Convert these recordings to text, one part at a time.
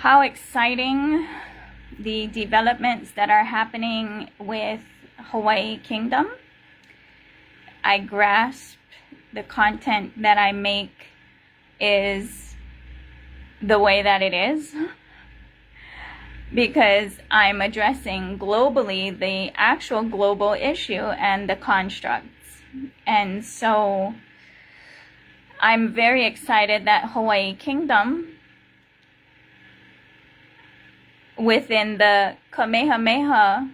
how exciting the developments that are happening with Hawaii Kingdom. I grasp the content that I make is the way that it is because I'm addressing globally the actual global issue and the constructs. And so I'm very excited that Hawaii Kingdom, within the Kamehameha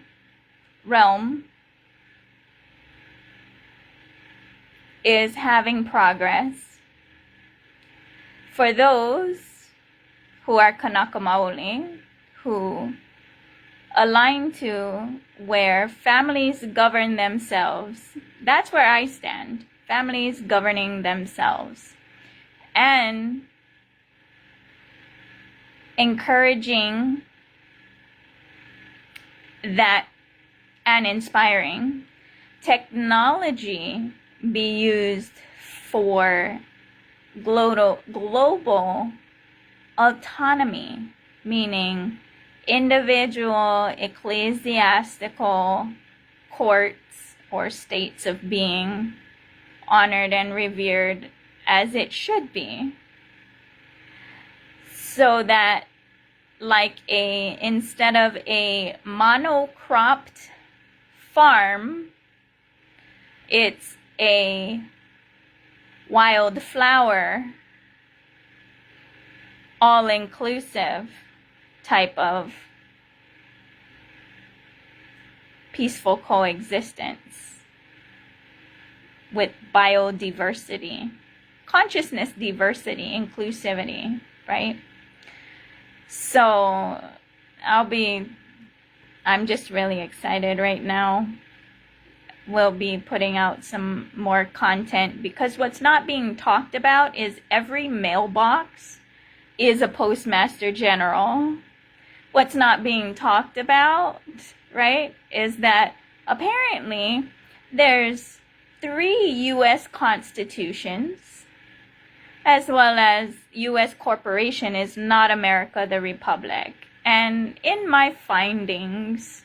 realm, is having progress. For those who are Kanaka Maoli, who align to where families govern themselves, that's where I stand. Families governing themselves. And encouraging that and inspiring technology be used for global autonomy, meaning individual ecclesiastical courts or states of being honored and revered as it should be, so that instead of a monocropped farm, it's a wildflower, all-inclusive type of peaceful coexistence with biodiversity, consciousness diversity, inclusivity, right? So I'm just really excited right now. We'll be putting out some more content because what's not being talked about is every mailbox is a postmaster general. What's not being talked about, right, is that apparently there's 3 U.S. constitutions, as well as U.S. corporation is not America the Republic. And in my findings,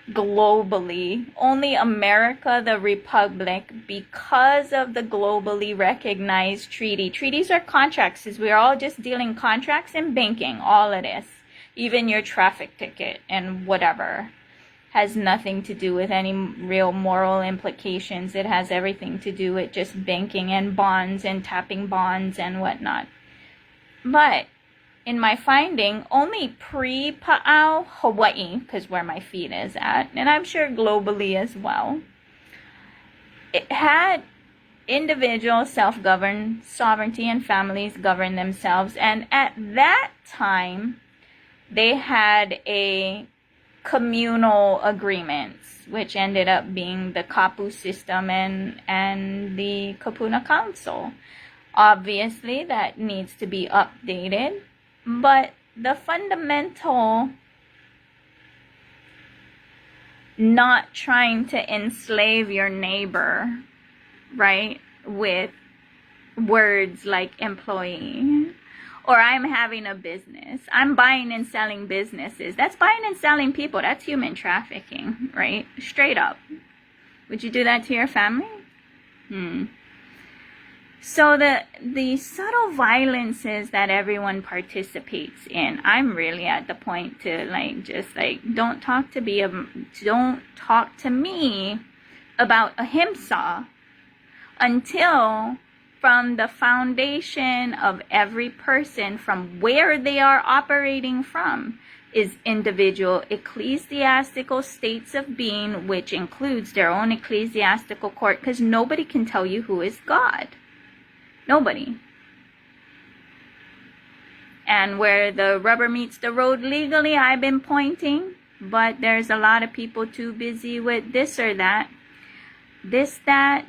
globally, only America the Republic, because of the globally recognized treaty. Treaties are contracts, as we're all just dealing contracts and banking, all of this. Even your traffic ticket and whatever has nothing to do with any real moral implications. It has everything to do with just banking and bonds and tapping bonds and whatnot. But in my finding, only pre-Pa'au Hawaii, because where my feet is at, and I'm sure globally as well, it had individual self-governed sovereignty and families govern themselves. And at that time, they had a communal agreements, which ended up being the Kapu system and the Kapuna Council. Obviously, that needs to be updated, but the fundamental not trying to enslave your neighbor, right, with words like employee, or I'm having a business, I'm buying and selling businesses. That's buying and selling people. That's human trafficking, right? Straight up. Would you do that to your family? So the subtle violences that everyone participates in, I'm really at the point to don't talk to me about ahimsa until, from the foundation of every person, from where they are operating from, is individual ecclesiastical states of being, which includes their own ecclesiastical court, because nobody can tell you who is God. Nobody. And where the rubber meets the road legally, I've been pointing, but there's a lot of people too busy with this or that. This, that,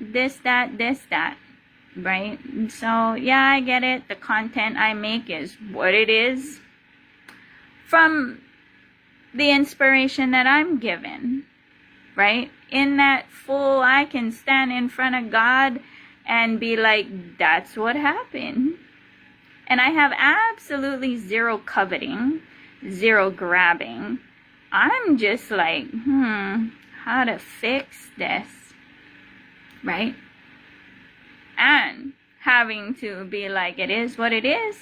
right? So, yeah, I get it. The content I make is what it is from the inspiration that I'm given, right? In that full, I can stand in front of God and be like, that's what happened. And I have absolutely zero coveting, zero grabbing. I'm just like, how to fix this, right? And having to be like, it is what it is.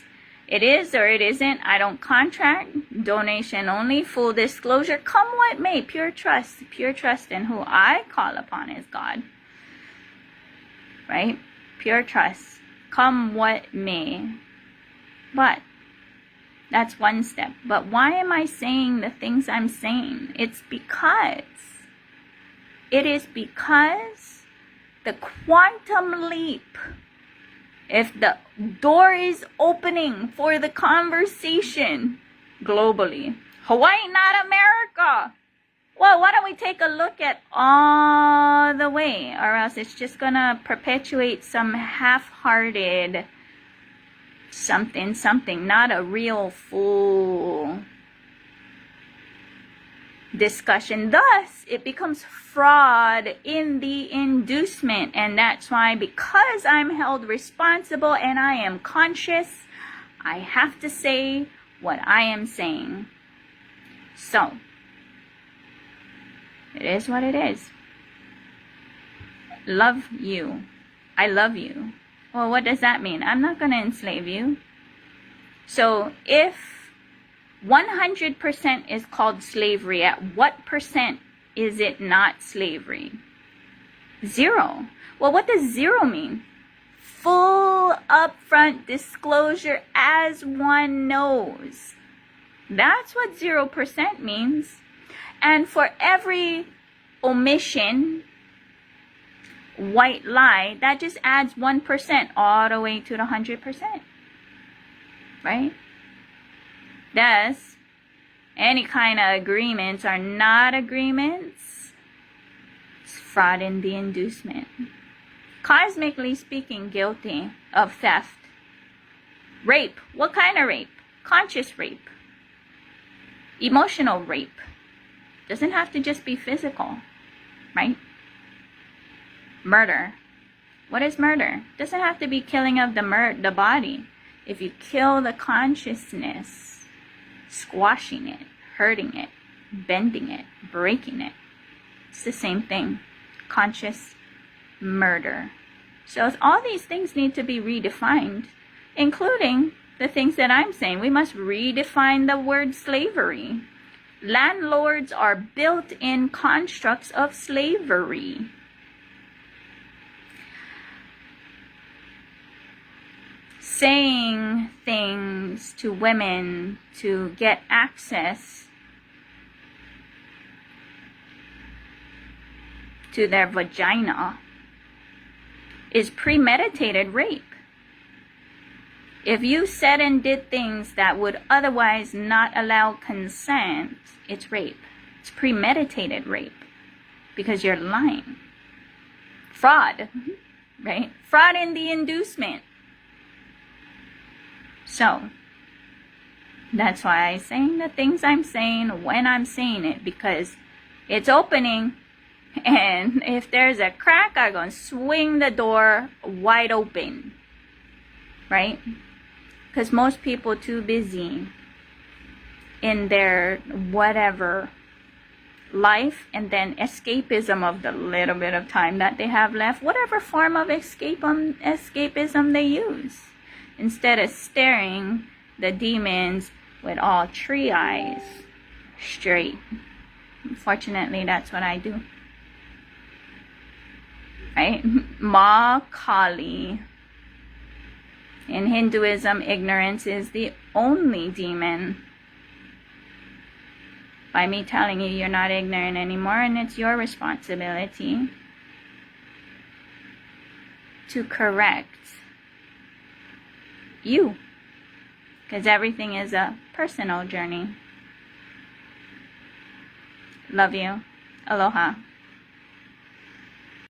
It is or it isn't. I don't contract. Donation only. Full disclosure. Come what may. Pure trust. Pure trust in who I call upon is God. Right? Pure trust. Come what may. But that's one step. But why am I saying the things I'm saying? It is because the quantum leap, if the door is opening for the conversation globally, Hawaii, not America. Well, why don't we take a look at all the way, or else it's just gonna perpetuate some half-hearted something, not a real full discussion. Thus, it becomes fraud in the inducement. And that's why, because I'm held responsible and I am conscious, I have to say what I am saying. So, it is what it is. Love you. I love you. Well, what does that mean? I'm not going to enslave you. So, if 100% is called slavery, at what percent is it not slavery? 0. Well, what does 0 mean? Full upfront disclosure as one knows. That's what 0% means. And for every omission, white lie, that just adds 1% all the way to the 100%. Right? Thus, any kind of agreements are not agreements. It's fraud in the inducement. Cosmically speaking, guilty of theft. Rape. What kind of rape? Conscious rape. Emotional rape. Doesn't have to just be physical, right? Murder. What is murder? Doesn't have to be killing of the body. If you kill the consciousness, squashing it, hurting it, bending it, breaking it, it's the same thing. Conscious murder. So all these things need to be redefined, including the things that I'm saying. We must redefine the word slavery. Landlords are built-in constructs of slavery. Saying things to women to get access to their vagina is premeditated rape. If you said and did things that would otherwise not allow consent, it's rape. It's premeditated rape because you're lying. Fraud, right? Fraud in the inducement. So, that's why I'm saying the things I'm saying when I'm saying it, because it's opening, and if there's a crack, I'm going to swing the door wide open, right? Because most people too busy in their whatever life, and then escapism of the little bit of time that they have left, whatever form of escapism they use, instead of staring the demons with all 3 eyes straight. Unfortunately, that's what I do. Right? Ma Kali. In Hinduism, ignorance is the only demon. By me telling you you're not ignorant anymore, and it's your responsibility to correct you, because everything is a personal journey. Love you. Aloha.